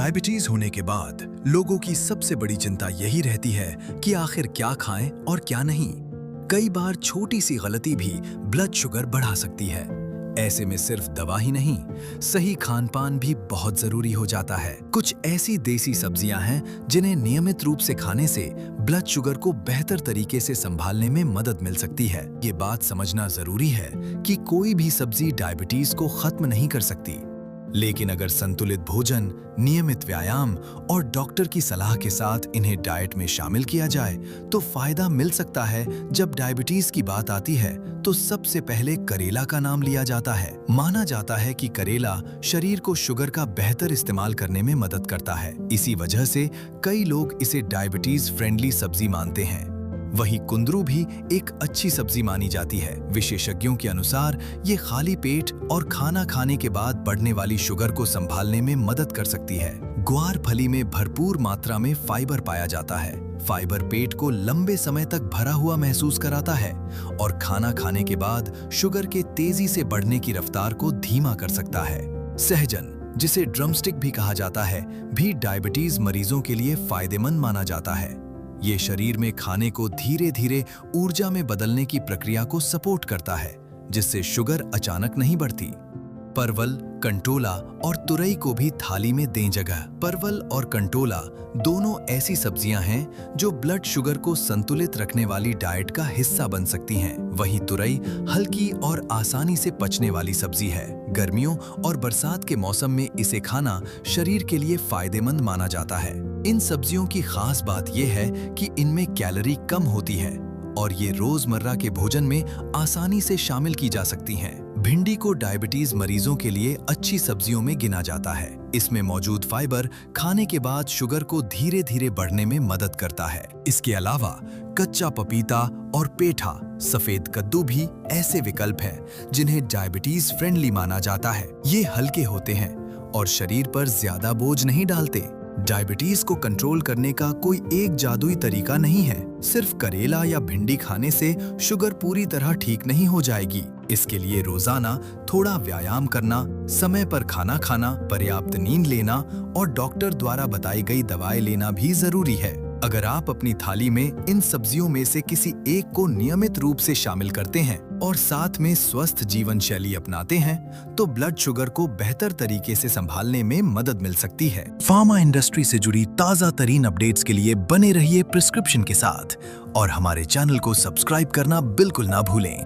Diabetes होने के बाद लोगों की सबसे बड़ी चिंता यही रहती है कि आखिर क्या खाएं और क्या नहीं। कई बार छोटी सी गलती भी ब्लड शुगर बढ़ा सकती है। ऐसे में सिर्फ दवा ही नहीं, सही खान-पान भी बहुत जरूरी हो जाता है। कुछ ऐसी देसी सब्जियां हैं जिन्हें नियमित रूप से खाने से ब्लड शुगर को बेहतर तरीके से संभालने में मदद मिल सकती है। ये बात समझना जरूरी है कि कोई भी सब्जी डायबिटीज को खत्म नहीं कर सकती, लेकिन अगर संतुलित भोजन, नियमित व्यायाम और डॉक्टर की सलाह के साथ इन्हें डाइट में शामिल किया जाए तो फायदा मिल सकता है। जब डायबिटीज की बात आती है तो सबसे पहले करेला का नाम लिया जाता है। माना जाता है कि करेला शरीर को शुगर का बेहतर इस्तेमाल करने में मदद करता है। इसी वजह से कई लोग इसे डायबिटीज फ्रेंडली सब्जी मानते हैं। वहीं कुंदरू भी एक अच्छी सब्जी मानी जाती है। विशेषज्ञों के अनुसार ये खाली पेट और खाना खाने के बाद बढ़ने वाली शुगर को संभालने में मदद कर सकती है। ग्वार फली में भरपूर मात्रा में फाइबर पाया जाता है। फाइबर पेट को लंबे समय तक भरा हुआ महसूस कराता है और खाना खाने के बाद शुगर के तेजी से बढ़ने की रफ्तार को धीमा कर सकता है। सहजन, जिसे ड्रमस्टिक भी कहा जाता है, भी डायबिटीज मरीजों के लिए फायदेमंद माना जाता है। ये शरीर में खाने को धीरे धीरे ऊर्जा में बदलने की प्रक्रिया को सपोर्ट करता है, जिससे शुगर अचानक नहीं बढ़ती। परवल, कंटोला और तुरई को भी थाली में दें जगह। परवल और कंटोला दोनों ऐसी सब्जियां हैं जो ब्लड शुगर को संतुलित रखने वाली डाइट का हिस्सा बन सकती हैं। वहीं तुरई हल्की और आसानी से पचने वाली सब्जी है। गर्मियों और बरसात के मौसम में इसे खाना शरीर के लिए फायदेमंद माना जाता है। इन सब्जियों की खास बात यह है कि इनमें कैलोरी कम होती है और ये रोजमर्रा के भोजन में आसानी से शामिल की जा सकती हैं। भिंडी को डायबिटीज मरीजों के लिए अच्छी सब्जियों में गिना जाता है। इसमें मौजूद फाइबर खाने के बाद शुगर को धीरे धीरे बढ़ने में मदद करता है। इसके अलावा कच्चा पपीता और पेठा, सफेद कद्दू भी ऐसे विकल्प हैं जिन्हें डायबिटीज फ्रेंडली माना जाता है। ये हल्के होते हैं और शरीर पर ज्यादा बोझ नहीं डालते। डायबिटीज को कंट्रोल करने का कोई एक जादुई तरीका नहीं है। सिर्फ करेला या भिंडी खाने से शुगर पूरी तरह ठीक नहीं हो जाएगी। इसके लिए रोजाना थोड़ा व्यायाम करना, समय पर खाना खाना, पर्याप्त नींद लेना और डॉक्टर द्वारा बताई गई दवाएं लेना भी जरूरी है। अगर आप अपनी थाली में इन सब्जियों में से किसी एक को नियमित रूप से शामिल करते हैं और साथ में स्वस्थ जीवन शैली अपनाते हैं तो ब्लड शुगर को बेहतर तरीके से संभालने में मदद मिल सकती है। फार्मा इंडस्ट्री से जुड़ी ताजा तरीन अपडेट्स के लिए बने रहिए प्रिस्क्रिप्शन के साथ और हमारे चैनल को सब्सक्राइब करना बिल्कुल ना भूलें।